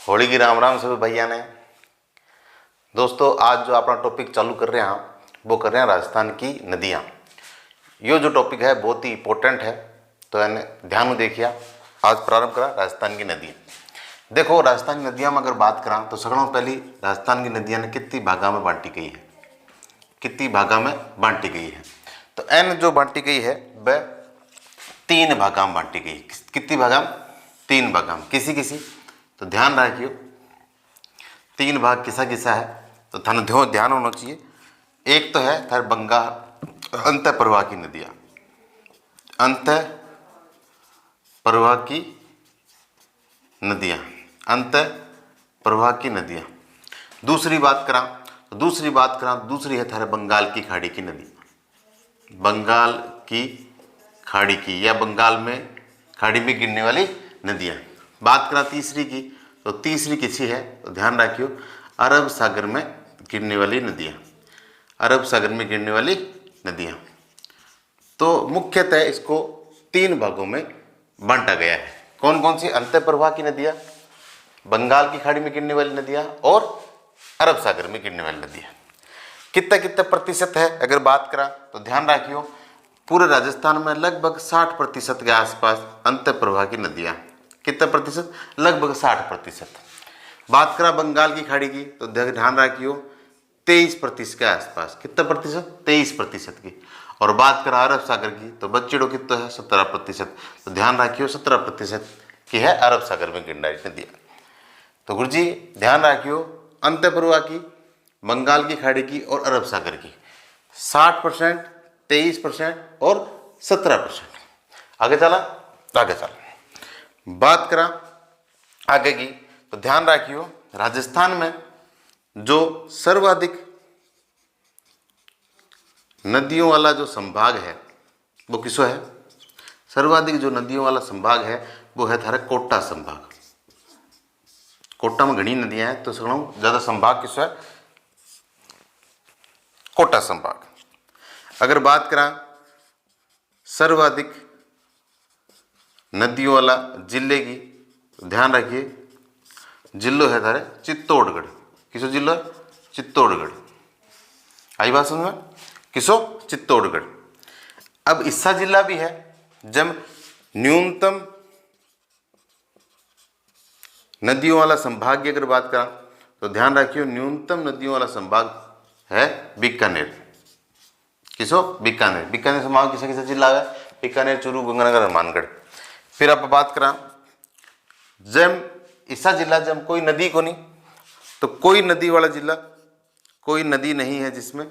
होली की राम राम सभी भैया ने। दोस्तों आज जो अपना टॉपिक चालू कर रहे हैं वो कर रहे हैं राजस्थान की नदियाँ। ये जो टॉपिक है बहुत ही इम्पोर्टेंट है, तो यानी ध्यान में देखिए। आज प्रारंभ करा राजस्थान की नदियाँ। देखो राजस्थान की नदियाँ में अगर बात करा तो सबसे पहली राजस्थान की नदियाँ ने कितनी भागा में बांटी गई है, कितनी भागा में बांटी गई है। तो एन जो बांटी गई है वह 3 भागा में बांटी गई। कितनी भागा में? 3 भागा में। किसी किसी तो ध्यान रखियो 3 भाग किसा किसा है, तो ध्यान होना चाहिए। एक तो है थार बंगाल अंत प्रवाह की नदियाँ, अंत प्रवाह की नदियाँ, अंत प्रवाह की नदियाँ। दूसरी बात करा दूसरी है थारे बंगाल की खाड़ी की नदी, बंगाल की खाड़ी की या बंगाल में खाड़ी में गिरने वाली नदियाँ। बात करा तीसरी की, तो तीसरी किसी है तो ध्यान रखियो अरब सागर में गिरने वाली नदियाँ, अरब सागर में गिरने वाली नदियाँ। तो मुख्यतः इसको 3 भागों में बांटा गया है। कौन कौन सी? अंत प्रवाह की नदियाँ, बंगाल की खाड़ी में गिरने वाली नदियाँ और अरब सागर में गिरने वाली नदियाँ। कितना कितना प्रतिशत है अगर बात करा तो ध्यान रखियो पूरे राजस्थान में लगभग 60% के आसपास अंत प्रवाह की नदियाँ। कितना प्रतिशत? लगभग 60%। बात करा बंगाल की खाड़ी की तो ध्यान रखियो 23% के आसपास। कितना प्रतिशत? 23% की। और बात करा अरब सागर की तो बच्चेड़ो कितना है? 17%। तो ध्यान रखियो 17% की है अरब सागर में गिरने वाली नदियाँ। तो गुरु जी ध्यान रखियो अंत प्रवाह की, बंगाल की खाड़ी की और अरब सागर की 60%, 23% और 17%। आगे चला, आगे चला। बात करा आगे की तो ध्यान रखियो राजस्थान में जो सर्वाधिक नदियों वाला जो संभाग है वो किसो है? सर्वाधिक जो नदियों वाला संभाग है वो है थारा कोटा संभाग। कोटा में घनी नदियां हैं तो सुनो ज्यादा संभाग किसो है? कोटा संभाग। अगर बात करा सर्वाधिक नदियों वाला जिले की तो ध्यान रखिए जिलो है थारे चित्तौड़गढ़। किसो जिलो है? चित्तौड़गढ़। आई बात समझ में? किसो? चित्तौड़गढ़। अब इस्सा जिला भी है। जब न्यूनतम नदियों वाला संभाग की अगर बात करा तो ध्यान रखियो न्यूनतम नदियों वाला संभाग है बीकानेर। किसो? बीकानेर। बीकानेर संभाग किसा किसा जिला है? बीकानेर, चूरू, गंगानगर, हनुमानगढ़। फिर आप बात करा जब इसा जिला जब कोई नदी को नहीं, तो कोई नदी वाला जिला, कोई नदी नहीं है जिसमें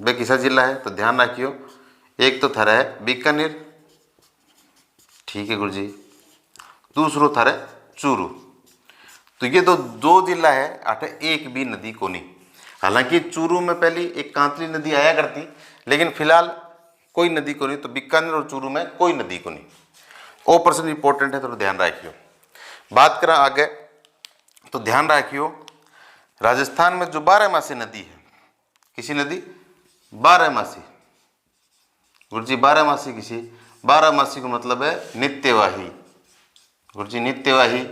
वह किसा जिला है तो ध्यान रखियो एक तो थारा है बीकानेर, ठीक है गुरु जी, दूसरो थारा चूरू। तो ये तो 2 जिला है अठ एक भी नदी को नहीं। हालांकि चूरू में पहली एक कांतली नदी आया करती, लेकिन फिलहाल कोई नदी को नहीं। तो बीकानेर और चूरू में कोई नदी को नहीं। ओ पर्सन इंपॉर्टेंट है तो ध्यान रखियो। बात करा आगे तो ध्यान रखियो राजस्थान में जो 12मासी नदी है, किसी नदी? 12मासी। गुरु जी 12मासी किसी? 12मासी का मतलब है नित्यवाही। गुरु जी नित्यवाही,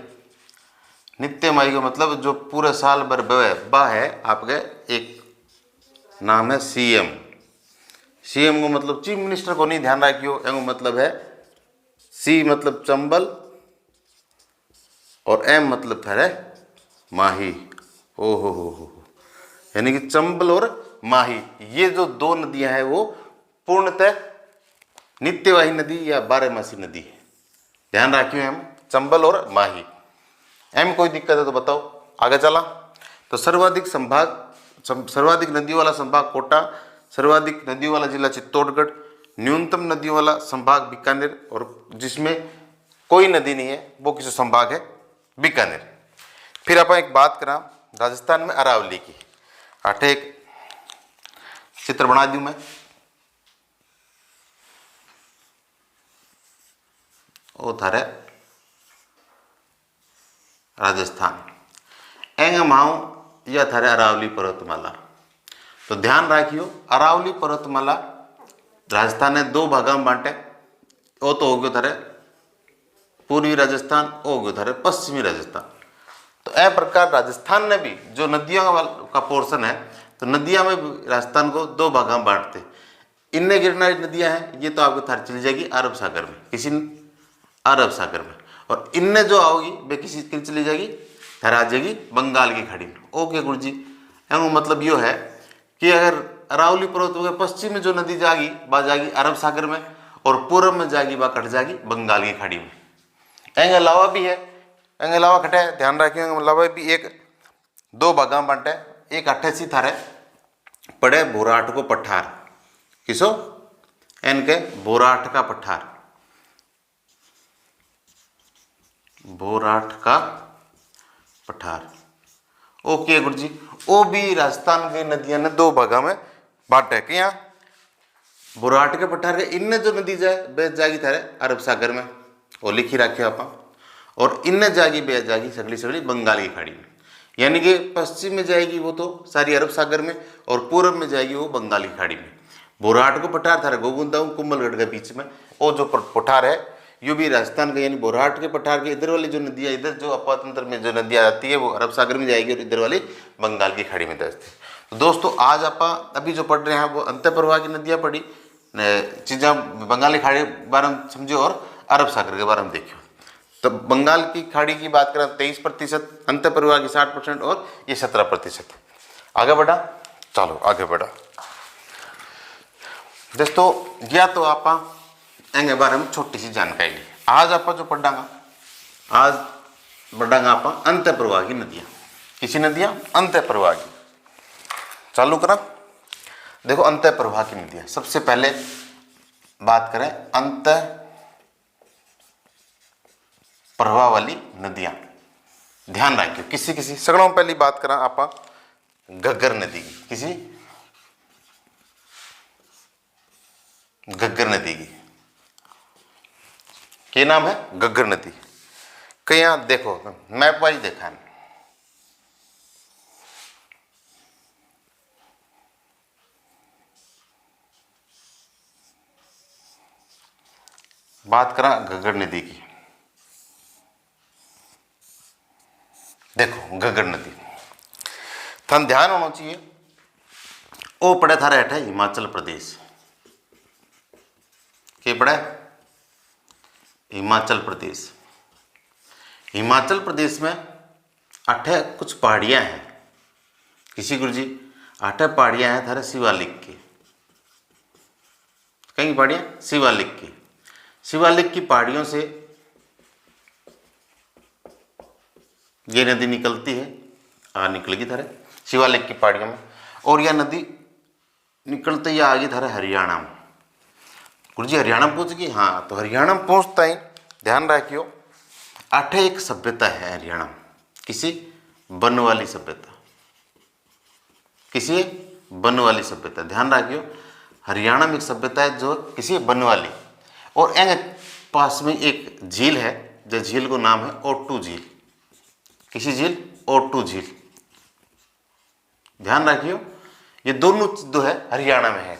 नित्यवाही का मतलब जो पूरे साल भर बह है आपके एक नाम है सीएम। सीएम को मतलब चीफ मिनिस्टर को नहीं, ध्यान रखियो। एम मतलब है सी मतलब चंबल और एम मतलब था माही। ओ हो, यानी कि चंबल और माही ये जो 2 नदियां हैं वो पूर्णतः नित्यवाही नदी या 12मासी नदी है। ध्यान रखियो एम चंबल और माही। एम कोई दिक्कत है तो बताओ। आगे चला तो सर्वाधिक नदियों वाला संभाग कोटा, सर्वाधिक नदियों वाला जिला चित्तौड़गढ़, न्यूनतम नदियों वाला संभाग बीकानेर और जिसमें कोई नदी नहीं है वो किस संभाग है? बीकानेर। फिर आप एक बात करा राजस्थान में अरावली की। अठे एक चित्र बना दूं मैं, वो थारे राजस्थान एंग माऊ या थारे अरावली पर्वतमाला। तो ध्यान रखियो अरावली पर्वतमाला राजस्थान ने 2 भागा में बांटे। वो तो हो गया थारे पूर्वी राजस्थान, ओ गयो थारे पश्चिमी राजस्थान। तो ए प्रकार राजस्थान ने भी जो नदियों का पोर्शन है, तो नदियां में भी राजस्थान को दो भागों में बांटते। इनने गिरने वाली नदियां हैं, ये तो आपको थार चली जाएगी अरब सागर में, किसी अरब सागर में। और इनने जो आओगी वे किसी की चली जाएगी, थार आ जाएगी बंगाल की खाड़ी में। ओके गुरु जी, मतलब यो है कि अगर अरावली पर्वत के पश्चिम में जो नदी जाएगी वह जाएगी अरब सागर में, और पूर्व में जाएगी वह कट जाएगी बंगाल की खाड़ी में। एंगे अलावा भी है, एंगे अलावा कटे ध्यान रखिए, अलावा भी एक दो भागा बांटे। एक अट्ठे सी थारे पड़े बोराट को पठार, किसो इनके बोराट का पठार, बोराट का पठार। ओके गुरु जी, वो भी राजस्थान की नदियां ने दो भागा में बांटे कि यहाँ बोराट के पठार के इनने जो नदी जाए वे जाएगी थारे अरब सागर में, वो लिखी रखे आप, और इनने जाएगी वे जाएगी सगली सगली बंगाल की खाड़ी में। यानी कि पश्चिम में जाएगी वो तो सारी अरब सागर में, और पूर्व में जाएगी वो बंगाल की खाड़ी में। बोराट को पठार थारे गोविंदा कुंभलगढ़ के बीच में, वो जो पठार है यो भी राजस्थान का, यानी बोराट के पठार के इधर वाली जो नदियाँ, इधर जो अपातंत्र में जो नदियाँ आती है वो अरब सागर में जाएगी, और इधर वाली बंगाल की खाड़ी में दसती है। तो दोस्तों आज आप अभी जो पढ़ रहे हैं वो अंत प्रवाह की नदियाँ पढ़ी, चीज़ें बंगाल की खाड़ी के बारे में समझो और अरब सागर के बारे में देखियो। तो बंगाल की खाड़ी की बात करें 23%, अंत प्रवाह की 60% और ये 17%। आगे बढ़ा, चलो आगे बढ़ा दोस्तों। या तो आप एंगे बारे में छोटी सी जानकारी ली। आज आप जो पढ़ांगा, आज बढ़ांगा आप अंत प्रवाह की नदियाँ। किसी नदियाँ अंत प्रवाह की, चालू करा। देखो अंत प्रवाह की नदियाँ, सबसे पहले बात करें अंत प्रवाह वाली नदियाँ। ध्यान रखियो, किसी किसी सगलों पहली बात करा आप घग्गर नदी की, किसी घग्गर नदी की क्या नाम है, घग्गर नदी। कहीं यहां देखो मैप वाइज देखा है, बात करा घग्गर नदी की। देखो घग्गर नदी थान ध्यान होना चाहिए, वो पड़े थारे हेठ है हिमाचल प्रदेश। के पड़े हिमाचल प्रदेश। हिमाचल प्रदेश में अठे कुछ पहाड़ियां हैं, किसी गुरु जी अठे पहाड़ियां हैं थारे शिवालिक की। कई पहाड़ियां शिवालिक की, शिवालिक की पहाड़ियों से ये नदी निकलती है, निकलेगी थारे शिवालिक की पहाड़ियों में, और यह नदी निकलते ही आ गई थारे हरियाणा में। गुरु जी हरियाणा में पहुंच गई, हाँ तो हरियाणा में पहुंचता ही ध्यान रखियो अठे एक सभ्यता है हरियाणा में, किसी बनवाली सभ्यता, किसी बनवाली सभ्यता। ध्यान रखियो हरियाणा में एक सभ्यता है जो किसी बनवाली, और पास में एक झील है, जो झील को नाम है ओट्टू झील। किसी झील, ओट्टू झील। ध्यान रखियो ये दोनों जो है हरियाणा में है।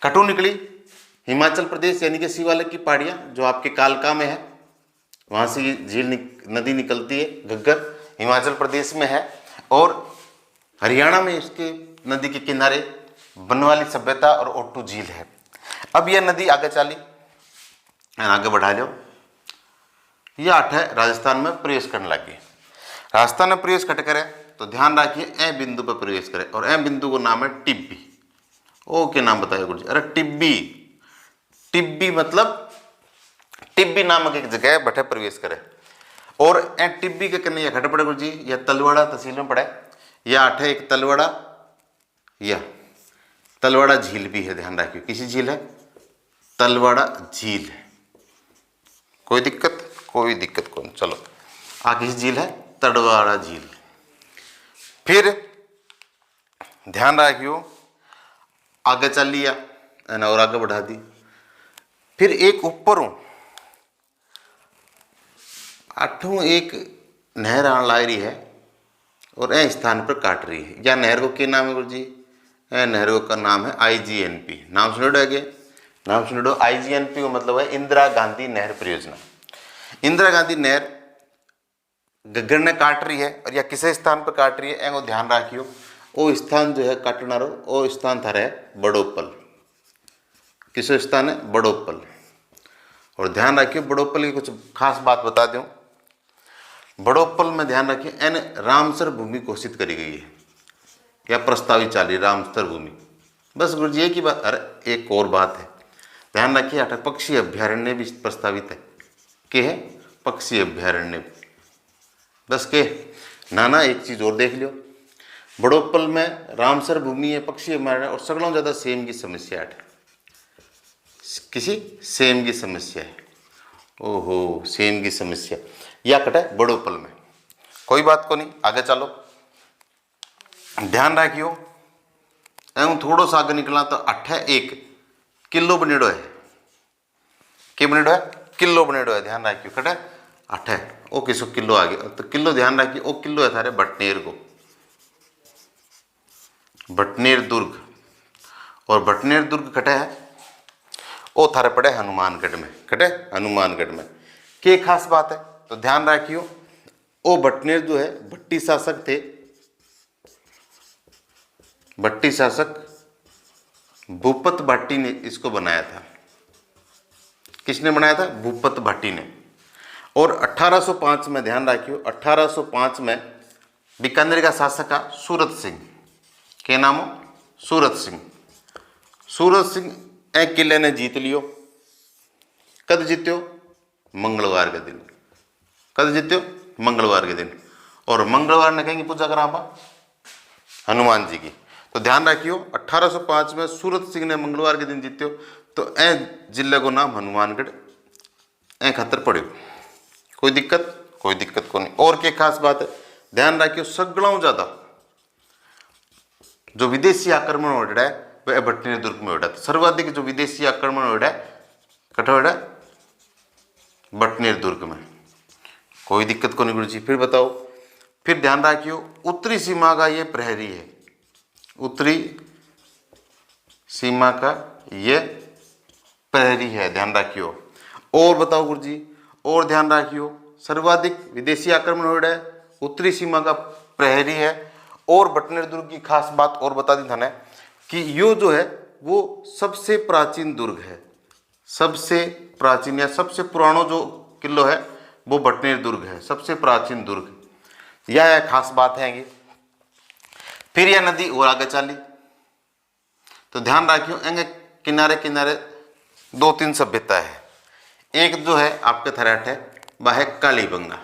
कटु निकली हिमाचल प्रदेश, यानी कि शिवालिक की पहाड़ियाँ जो आपके कालका में है, वहाँ से ये झील नदी निकलती है, घग्गर हिमाचल प्रदेश में है, और हरियाणा में इसके नदी के किनारे बनवाली सभ्यता और ओट्टू झील है। अब यह नदी आगे चली, आगे बढ़ा जाओ, यह आठ है राजस्थान में प्रवेश करने लगी। राजस्थान में प्रवेश कट करे तो ध्यान रखिए ए बिंदु पर प्रवेश करे, और ए बिंदु को नाम है टिब्बी। ओ के नाम बताइए गुरु जी, अरे टिब्बी। टिब्बी मतलब टिब्बी नामक एक जगह है, बठे प्रवेश करे, और ए टिब्बी के कन्ने खट पड़े गुरु जी, यह तलवाड़ा तहसील में पड़े, यह आठ है एक तलवाड़ा, यह तलवाड़ा झील भी है। ध्यान रखिए किसी झील है, तलवाड़ा झील है। कोई दिक्कत, कोई दिक्कत कौन, चलो आ किसी झील है, तलवाड़ा झील। फिर ध्यान रखियो आगे चल लिया और आगे बढ़ा दी। फिर एक ऊपर आठों एक नहर आने ला रही है, और ए स्थान पर काट रही है। या नहर को क्या नाम है गुरु जी, नहर का नाम है IGNP। नाम सुनो आगे, नाम सुनो। IGNP का मतलब है इंदिरा गांधी नहर परियोजना। इंदिरा गांधी नहर गग्गर ने काट रही है और या किसी स्थान पर काट रही है, एंगो ध्यान रखियो। वो स्थान जो है काटना रो, वो स्थान थारा है बड़ोपल। किसो स्थान है? बड़ोपल। और ध्यान रखियो बड़ोपल की कुछ खास बात बता दूं। बड़ोपल में ध्यान रखिए एन रामसर भूमि घोषित करी गई है या प्रस्तावित चाली रामसर भूमि। बस गुरु जी की बात। अरे एक और बात है, ध्यान रखिए अटक पक्षी अभ्यारण्य भी प्रस्तावित है। के है? पक्षी अभ्यारण्य। बस के नाना एक चीज और देख लियो, बड़ोपल में रामसर भूमि है, पक्षी अभ्यारण्य और सगलों ज्यादा सेम की समस्या है। किसी सेम की समस्या है। ओहो, सेम की समस्या या कटे बड़ोपल में। कोई बात को नहीं, आगे चलो। ध्यान रखियो एवं थोड़ो सा आगे निकला तो 1 किलो बनेड़ो है। के बनेड़ो है? किलो बनेड़ो है। ध्यान रखियो कटे 8 ओ किसो किलो आगे तो किलो ध्यान रखियो। ओ किलो है थारे भटनेर को, भटनेर दुर्ग। और भटनेर दुर्ग कटे है? ओ थारे पड़े हनुमानगढ़ में। कटे हनुमानगढ़ में। के खास बात है तो ध्यान रखियो, ओ भटनेर जो है भट्टी शासक थे। भट्टी शासक भूपत भाटी ने इसको बनाया था। किसने बनाया था? भूपत भाटी ने। और 1805 में ध्यान रखियो, 1805 में बीकानेर का शासक था सूरत सिंह। के नाम हो? सूरत सिंह। सूरत सिंह एक किले ने जीत लियो। कद जीत्यो? मंगलवार के दिन। कद जीत्यो? मंगलवार के दिन। और मंगलवार ने कहेंगे पूजा करा हनुमान जी की। तो ध्यान रखियो 1805 में सूरत सिंह ने मंगलवार के दिन जीत्यो। तो ए जिले को नाम हनुमानगढ़ ए खातर पड़ो। कोई दिक्कत? कोई दिक्कत को नहीं। और क्या खास बात है ध्यान रखियो, सगलों ज्यादा जो विदेशी आक्रमण हो रहा है वह भटनेर दुर्ग में हो रहा है। सर्वाधिक जो विदेशी आक्रमण हो रहा है कठो हो रहा है? भटनेर दुर्ग में। कोई दिक्कत को नहीं गुरु जी। फिर बताओ, फिर ध्यान रखियो उत्तरी सीमा का ये प्रहरी है। उत्तरी सीमा का ये प्रहरी है, ध्यान रखियो। और बताओ गुरु जी, और ध्यान रखियो सर्वाधिक विदेशी आक्रमण हो रहा है, उत्तरी सीमा का प्रहरी है। और भटनेर दुर्ग की खास बात और बता दी थाने कि यो जो है वो सबसे प्राचीन दुर्ग है। सबसे प्राचीन या सबसे पुरानो जो किलो है वो भटनेर दुर्ग है, सबसे प्राचीन दुर्ग। यह खास बात है ये। फिर यह नदी और आगे चली तो ध्यान रखियो एंगे किनारे किनारे 2-3 सभ्यता है। एक जो है आपके थराट है वह है कालीबंगा।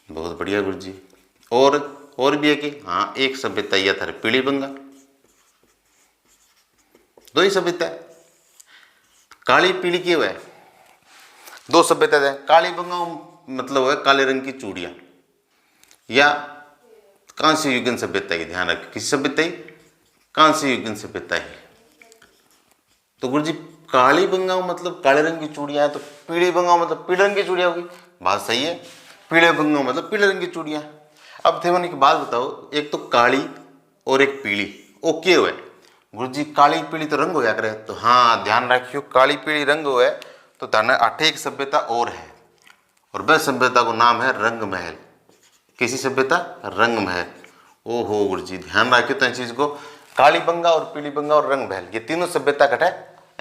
बहुत बढ़िया गुरु जी। और भी है कि हाँ एक सभ्यता यह था पीलीबंगा। 2 ही सभ्यता है, काली पीली की हुआ है। 2 सभ्यता है। कालीबंगा मतलब है काले रंग की चूड़ियां या कांस्य युगन सभ्यता की। ध्यान रखिए किसी सभ्यता ही कांस्य युगन सभ्यता है। तो गुरु जी काली बंगाओं मतलब काले रंग की चूड़ियां है, तो पीले बंगाओं मतलब पीले रंग की चूड़ियां होगी। बात सही है। पीले बंगाओं मतलब पीले रंग की चूड़ियां। अब थे एक बात बताओ, एक तो काली और एक पीली, ओके हुए गुरु जी काली पीली तो रंग हो गया करे। तो हाँ ध्यान रखियो काली पीली रंग हुए तो थाने 8 एक सभ्यता और है और वह सभ्यता को नाम है रंग महल। किसी सभ्यता? रंग महल। ओहो गुरु जी ध्यान रखियो तो चीज को, काली बंगा और पीली बंगा और रंग महल ये तीनों सभ्यता कटे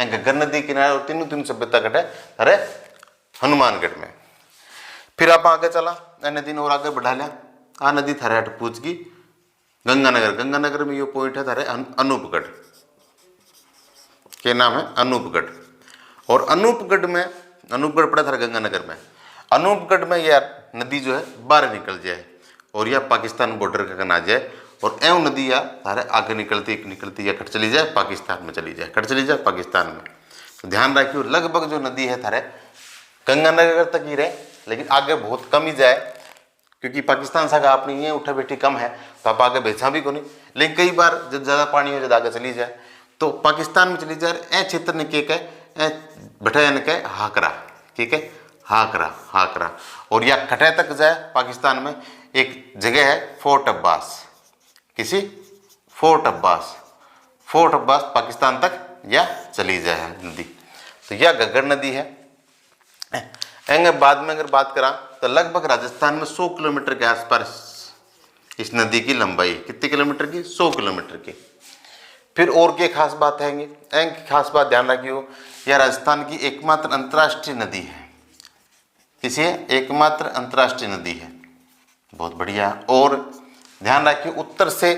गग्गर नदी किनारे और तीनों सभ्यता कटे अरे हनुमानगढ़ में। फिर आप आगे चला नदी ने और आगे बढ़ा लिया। आ नदी थारे हट पूछ की गंगानगर। गंगानगर में ये पॉइंट है थारे अनूपगढ़। के नाम है अनूपगढ़। और अनूपगढ़ में, अनूपगढ़ पड़ा था गंगानगर में। अनूपगढ़ में यह नदी जो है बाहर निकल जाए और यह पाकिस्तान बॉर्डर का कना जाए और एवं नदी या थारे आगे निकलती या कट चली जाए पाकिस्तान में चली जाए, कट चली जाए पाकिस्तान में। तो ध्यान रखियो लगभग जो नदी है थारे गंगानगर तक ही रहे, लेकिन आगे बहुत कम ही जाए क्योंकि पाकिस्तान से अपनी ये उठा बैठी कम है तो आप आगे बेचा भी को नहीं। लेकिन कई बार जब ज़्यादा पानी हो, जब आगे चली जाए तो पाकिस्तान में चली जाए। ए क्षेत्र ने के बैठा ने कहे हाकरा, ठीक है हाकरा हाकरा। और या खटे तक जाए पाकिस्तान में एक जगह है फोर्ट अब्बास। किसी? फोर्ट अब्बास। फोर्ट अब्बास पाकिस्तान तक या चली जाए नदी। तो यह गग्गर नदी है। एंगे बाद में अगर बात करा तो लगभग राजस्थान में 100 किलोमीटर के आसपास इस नदी की लंबाई। कितने किलोमीटर की? 100 किलोमीटर की। फिर और क्या खास बात है? एंग खास बात ध्यान रखियो, यह राजस्थान की एकमात्र अंतर्राष्ट्रीय नदी है। किसी एकमात्र अंतर्राष्ट्रीय नदी है। बहुत बढ़िया। और ध्यान रखिए, उत्तर से,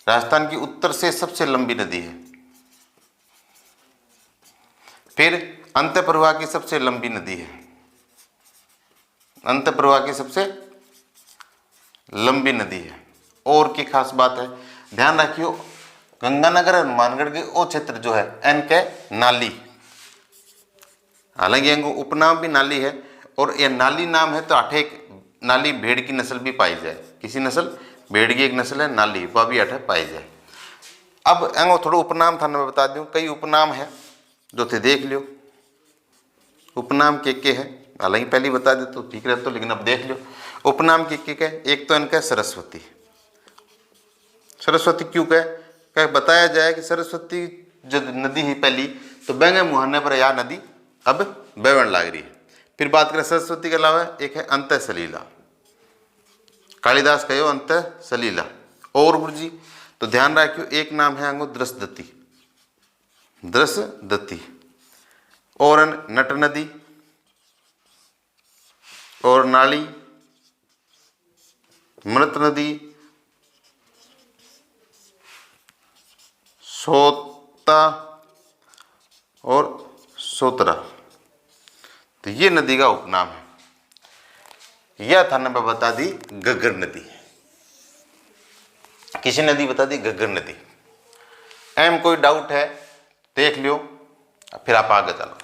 राजस्थान की उत्तर से सबसे लंबी नदी है। फिर अंत प्रवाह की सबसे लंबी नदी है। अंत प्रवाह की सबसे लंबी नदी है। और की खास बात है, ध्यान रखियो, गंगानगर और हनुमानगढ़ के वो क्षेत्र जो है इनके नाली, हालांकि इनको उपनाम भी नाली है, और ये नाली नाम है तो अठे एक नाली भेड़ की नस्ल भी पाई जाए। किसी नस्ल? भेड़ की एक नस्ल है नाली, वह भी अठे पाई जाए। अब एंगो थोड़ा उपनाम था, मैं बता दूं, कई उपनाम है जो थे, देख लियो उपनाम के है। हालांकि पहले बता दे तो ठीक रहता, लेकिन अब देख लो उपनाम के। एक तो इनका सरस्वती। सरस्वती क्यों कह बताया जाए कि सरस्वती जो नदी है पहली, तो बेंगे मुहाने पर यह नदी अब बहन लाग रही है। फिर बात करें सरस्वती के अलावा, एक है अंत सलीला। कालिदास कहो अंत सलीला। और गुरु जी तो ध्यान रखियो, एक नाम है अंगो दृशदत्ती। दृशदत्ती। और नट नदी, और नाली, मृत नदी, सोता और सोतरा। तो ये नदी का उपनाम है। यह था, मैं बता दी घग्गर नदी। किसी नदी बता दी? घग्गर नदी। एम कोई डाउट है देख लियो, फिर आप आगे चलो।